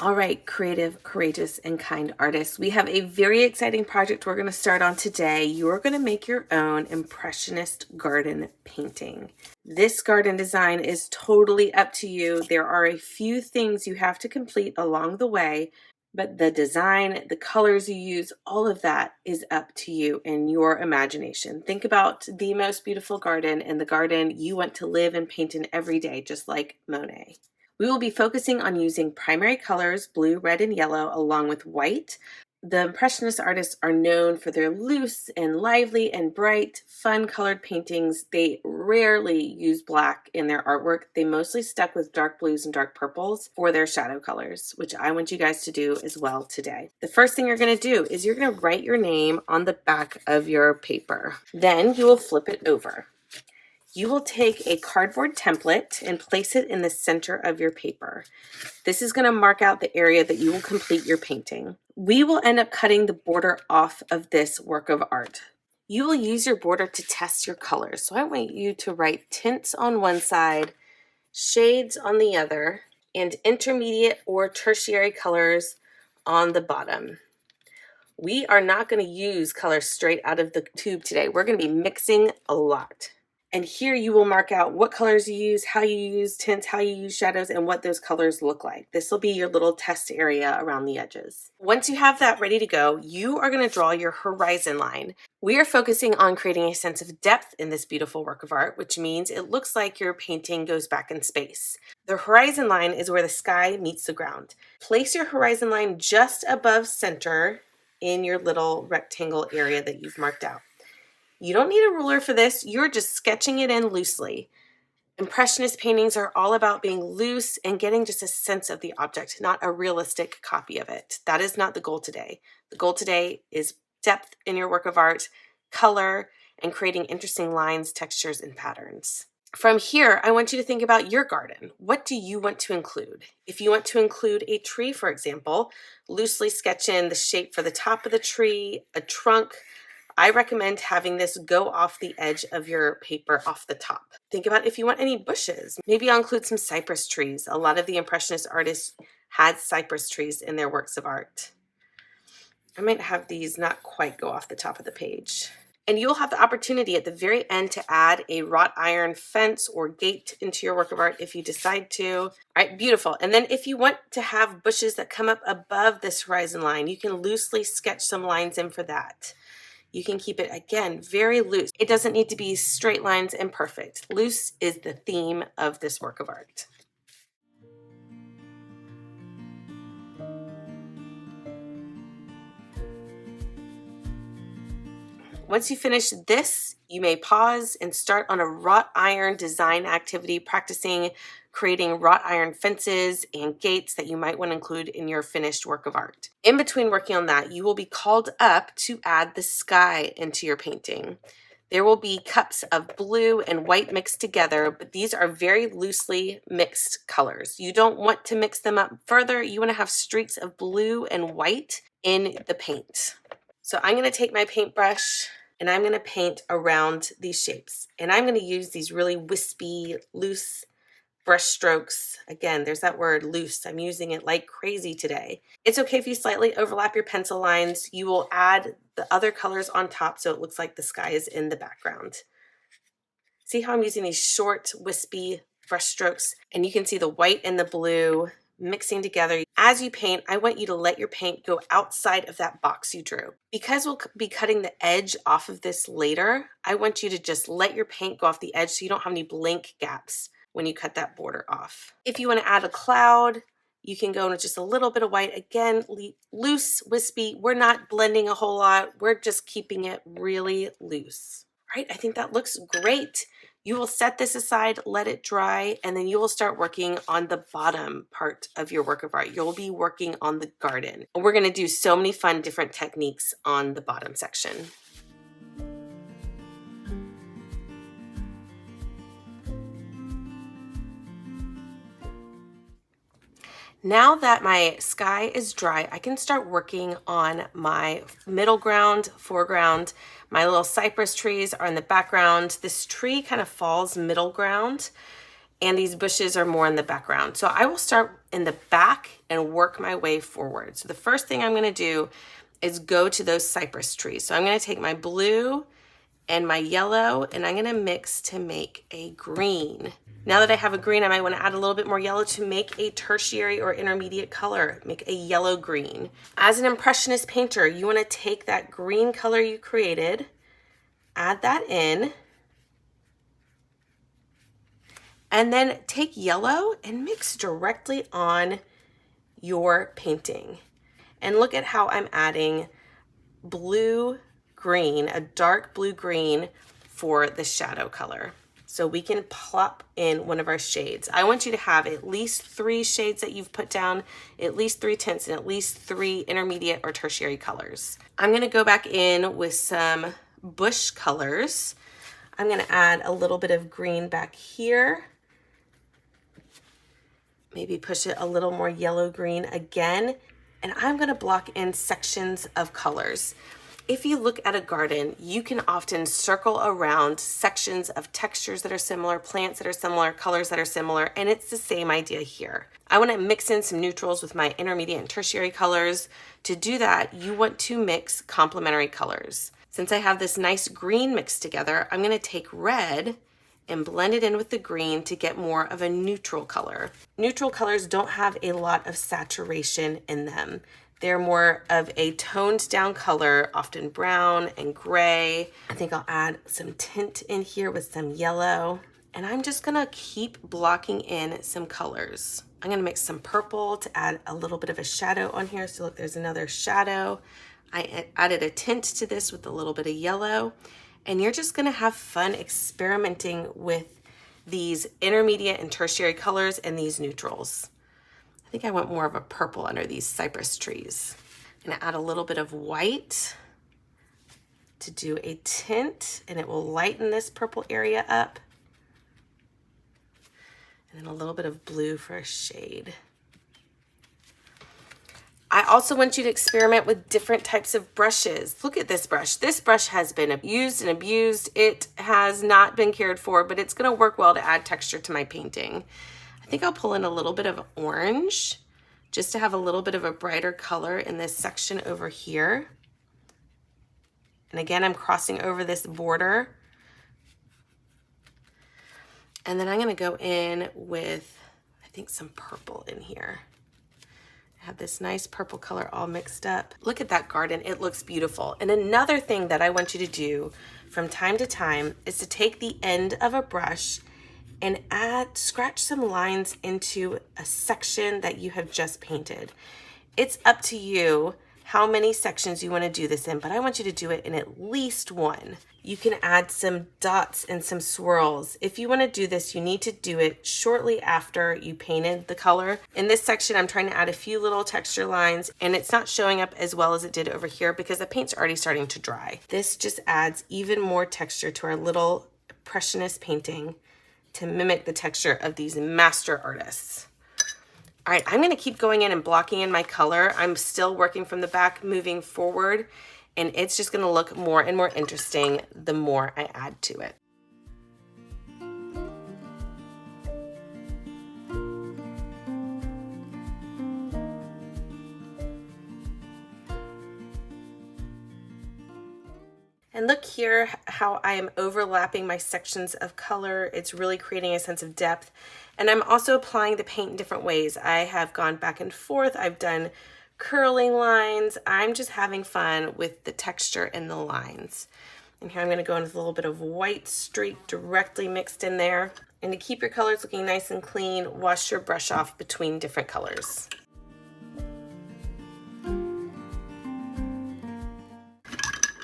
All right, creative, courageous, and kind artists. We have a very exciting project we're going to start on today. You are going to make your own Impressionist garden painting. This garden design is totally up to you. There are a few things you have to complete along the way, but the design, the colors you use, all of that is up to you and your imagination. Think about the most beautiful garden and the garden you want to live and paint in every day, just like Monet. We will be focusing on using primary colors, blue, red, and yellow, along with white. The Impressionist artists are known for their loose and lively and bright, fun colored paintings. They rarely use black in their artwork. They mostly stuck with dark blues and dark purples for their shadow colors, which I want you guys to do as well today. The first thing you're going to do is you're going to write your name on the back of your paper. Then you will flip it over. You will take a cardboard template and place it in the center of your paper. This is going to mark out the area that you will complete your painting. We will end up cutting the border off of this work of art. You will use your border to test your colors. So I want you to write tints on one side, shades on the other, and intermediate or tertiary colors on the bottom. We are not going to use colors straight out of the tube today. We're going to be mixing a lot. And here you will mark out what colors you use, how you use tints, how you use shadows, and what those colors look like. This will be your little test area around the edges. Once you have that ready to go, you are going to draw your horizon line. We are focusing on creating a sense of depth in this beautiful work of art, which means it looks like your painting goes back in space. The horizon line is where the sky meets the ground. Place your horizon line just above center in your little rectangle area that you've marked out. You don't need a ruler for this. You're just sketching it in loosely. Impressionist paintings are all about being loose and getting just a sense of the object, not a realistic copy of it. That is not the goal today. The goal today is depth in your work of art, color, and creating interesting lines, textures, and patterns. From here, I want you to think about your garden. What do you want to include? If you want to include a tree, for example, loosely sketch in the shape for the top of the tree, a trunk. I recommend having this go off the edge of your paper off the top. Think about if you want any bushes. Maybe I'll include some cypress trees. A lot of the Impressionist artists had cypress trees in their works of art. I might have these not quite go off the top of the page. And you'll have the opportunity at the very end to add a wrought iron fence or gate into your work of art if you decide to. All right, beautiful. And then if you want to have bushes that come up above this horizon line, you can loosely sketch some lines in for that. You can keep it, again, very loose. It doesn't need to be straight lines and perfect. Loose is the theme of this work of art. Once you finish this, you may pause and start on a wrought iron design activity, practicing creating wrought iron fences and gates that you might want to include in your finished work of art. In between working on that, you will be called up to add the sky into your painting. There will be cups of blue and white mixed together, but these are very loosely mixed colors. You don't want to mix them up further. You want to have streaks of blue and white in the paint. So I'm going to take my paintbrush and I'm going to paint around these shapes. And I'm going to use these really wispy, loose brush strokes. Again, there's that word loose. I'm using it like crazy today. It's okay if you slightly overlap your pencil lines. You will add the other colors on top so it looks like the sky is in the background. See how I'm using these short, wispy brush strokes? And you can see the white and the blue mixing together. As you paint, I want you to let your paint go outside of that box you drew. Because we'll be cutting the edge off of this later, I want you to just let your paint go off the edge so you don't have any blank gaps when you cut that border off. If you want to add a cloud, you can go with just a little bit of white. Again, loose, wispy. We're not blending a whole lot. We're just keeping it really loose. Right? I think that looks great. You will set this aside, let it dry, and then you will start working on the bottom part of your work of art. You'll be working on the garden. And we're going to do so many fun different techniques on the bottom section. Now that my sky is dry, I can start working on my middle ground, foreground. My little cypress trees are in the background. This tree kind of falls middle ground. and these bushes are more in the background. So I will start in the back and work my way forward. So the first thing I'm gonna do is go to those cypress trees. So I'm gonna take my blue and my yellow, and I'm gonna mix to make a green. Now that I have a green, I might wanna add a little bit more yellow to make a tertiary or intermediate color, make a yellow green. As an Impressionist painter, you wanna take that green color you created, add that in, and then take yellow and mix directly on your painting. And look at how I'm adding blue green, a dark blue green for the shadow color. So we can plop in one of our shades. I want you to have at least 3 shades that you've put down, at least 3 tints, and at least 3 intermediate or tertiary colors. I'm gonna go back in with some bush colors. I'm gonna add a little bit of green back here. Maybe push it a little more yellow green again. And I'm gonna block in sections of colors. If you look at a garden, you can often circle around sections of textures that are similar, plants that are similar, colors that are similar, and it's the same idea here. I wanna mix in some neutrals with my intermediate and tertiary colors. To do that, you want to mix complementary colors. Since I have this nice green mixed together, I'm gonna take red and blend it in with the green to get more of a neutral color. Neutral colors don't have a lot of saturation in them. They're more of a toned down color, often brown and gray. I think I'll add some tint in here with some yellow. And I'm just gonna keep blocking in some colors. I'm gonna mix some purple to add a little bit of a shadow on here. So look, there's another shadow. I added a tint to this with a little bit of yellow. And you're just gonna have fun experimenting with these intermediate and tertiary colors and these neutrals. I think I want more of a purple under these cypress trees. I'm gonna add a little bit of white to do a tint, and it will lighten this purple area up. And then a little bit of blue for a shade. I also want you to experiment with different types of brushes. Look at this brush. This brush has been used and abused. It has not been cared for, but it's gonna work well to add texture to my painting. I think I'll pull in a little bit of orange just to have a little bit of a brighter color in this section over here. And again, I'm crossing over this border. And then I'm gonna go in with, I think, some purple in here. I have this nice purple color all mixed up. Look at that garden, it looks beautiful. And another thing that I want you to do from time to time is to take the end of a brush and scratch some lines into a section that you have just painted. It's up to you how many sections you want to do this in, but I want you to do it in at least one. You can add some dots and some swirls. If you want to do this, you need to do it shortly after you painted the color. In this section, I'm trying to add a few little texture lines, and it's not showing up as well as it did over here because the paint's already starting to dry. This just adds even more texture to our little Impressionist painting to mimic the texture of these master artists. All right, I'm gonna keep going in and blocking in my color. I'm still working from the back, moving forward, and it's just gonna look more and more interesting the more I add to it. And look here how I am overlapping my sections of color. It's really creating a sense of depth. And I'm also applying the paint in different ways. I have gone back and forth. I've done curling lines. I'm just having fun with the texture and the lines. And here I'm gonna go in with a little bit of white streak directly mixed in there. And to keep your colors looking nice and clean, wash your brush off between different colors.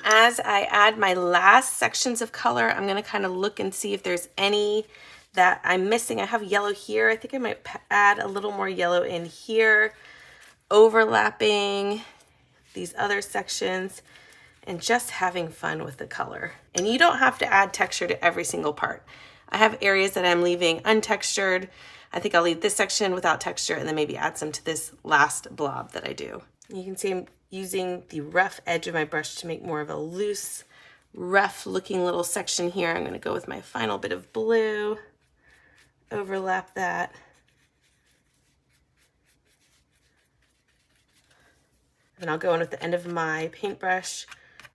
As I add my last sections of color, I'm gonna kind of look and see if there's any that I'm missing. I have yellow here. I think I might add a little more yellow in here, overlapping these other sections, and just having fun with the color. And you don't have to add texture to every single part. I have areas that I'm leaving untextured. I think I'll leave this section without texture and then maybe add some to this last blob that I do. You can see I'm using the rough edge of my brush to make more of a loose, rough looking little section here. I'm gonna go with my final bit of blue overlap that. And I'll go in with the end of my paintbrush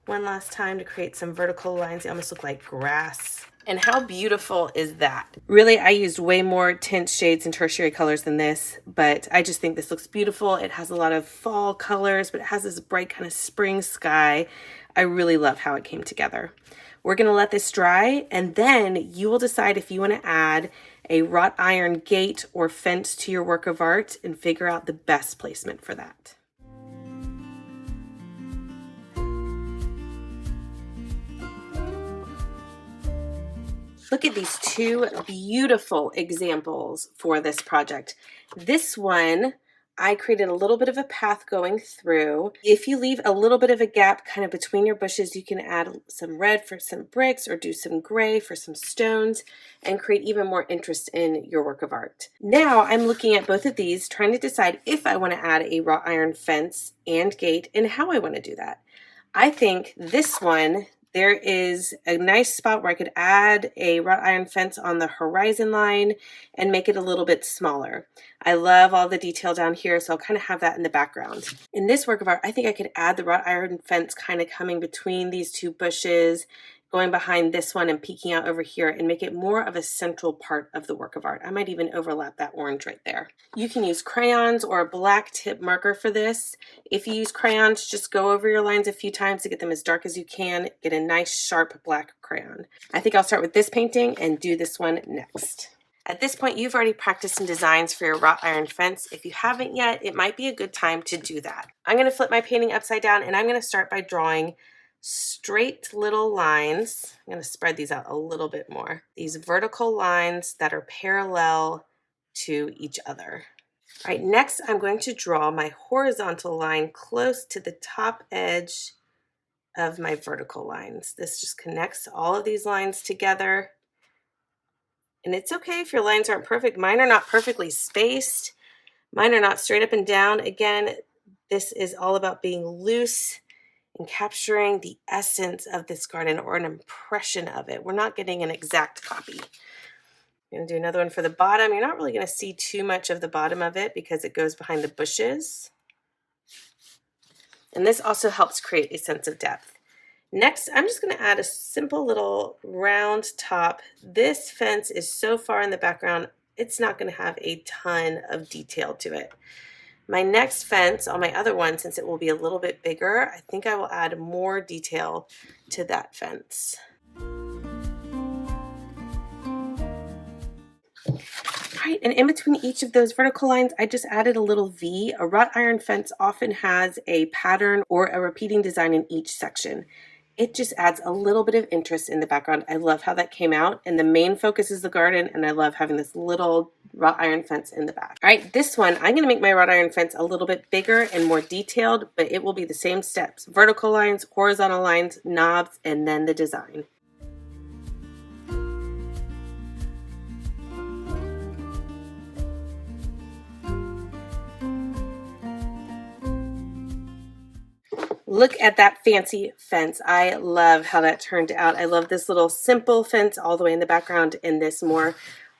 one last time to create some vertical lines. They almost look like grass. And how beautiful is that? Really, I used way more tint shades and tertiary colors than this, but I just think this looks beautiful. It has a lot of fall colors, but it has this bright kind of spring sky. I really love how it came together. We're gonna let this dry, and then you will decide if you wanna add a wrought iron gate or fence to your work of art and figure out the best placement for that. Look at these two beautiful examples for this project. This one, I created a little bit of a path going through. If you leave a little bit of a gap kind of between your bushes, you can add some red for some bricks or do some gray for some stones and create even more interest in your work of art. Now I'm looking at both of these, trying to decide if I want to add a wrought iron fence and gate and how I want to do that. I think this one, there is a nice spot where I could add a wrought iron fence on the horizon line and make it a little bit smaller. I love all the detail down here, so I'll kind of have that in the background. In this work of art, I think I could add the wrought iron fence kind of coming between these two bushes, going behind this one and peeking out over here and make it more of a central part of the work of art. I might even overlap that orange right there. You can use crayons or a black tip marker for this. If you use crayons, just go over your lines a few times to get them as dark as you can. Get a nice sharp black crayon. I think I'll start with this painting and do this one next. At this point, you've already practiced some designs for your wrought iron fence. If you haven't yet, it might be a good time to do that. I'm going to flip my painting upside down and I'm going to start by drawing straight little lines. I'm going to spread these out a little bit more. These vertical lines that are parallel to each other. All right, next I'm going to draw my horizontal line close to the top edge of my vertical lines. This just connects all of these lines together. And it's okay if your lines aren't perfect. Mine are not perfectly spaced. Mine are not straight up and down. Again, this is all about being loose and capturing the essence of this garden or an impression of it. We're not getting an exact copy. I'm going to do another one for the bottom. You're not really going to see too much of the bottom of it because it goes behind the bushes. And this also helps create a sense of depth. Next, I'm just going to add a simple little round top. This fence is so far in the background, it's not going to have a ton of detail to it. My next fence on my other one, since it will be a little bit bigger, I think I will add more detail to that fence. All right, and in between each of those vertical lines, I just added a little V. A wrought iron fence often has a pattern or a repeating design in each section. It just adds a little bit of interest in the background. I love how that came out, and the main focus is the garden, and I love having this little wrought iron fence in the back. All right, this one, I'm gonna make my wrought iron fence a little bit bigger and more detailed, but it will be the same steps: vertical lines, horizontal lines, knobs, and then the design. Look at that fancy fence. I love how that turned out. I love this little simple fence all the way in the background and this more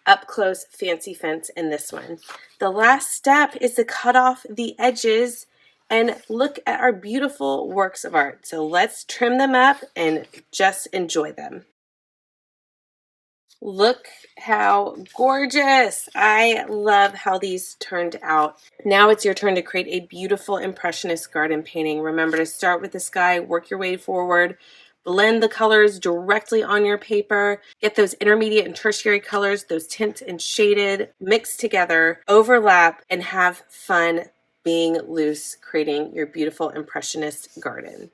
up close fancy fence in this one. The last step is to cut off the edges and look at our beautiful works of art. So let's trim them up and just enjoy them. Look how gorgeous. I love how these turned out. Now it's your turn to create a beautiful Impressionist garden painting. Remember to start with the sky, work your way forward, blend the colors directly on your paper, get those intermediate and tertiary colors, those tint and shaded, mixed together, overlap, and have fun being loose, creating your beautiful Impressionist garden.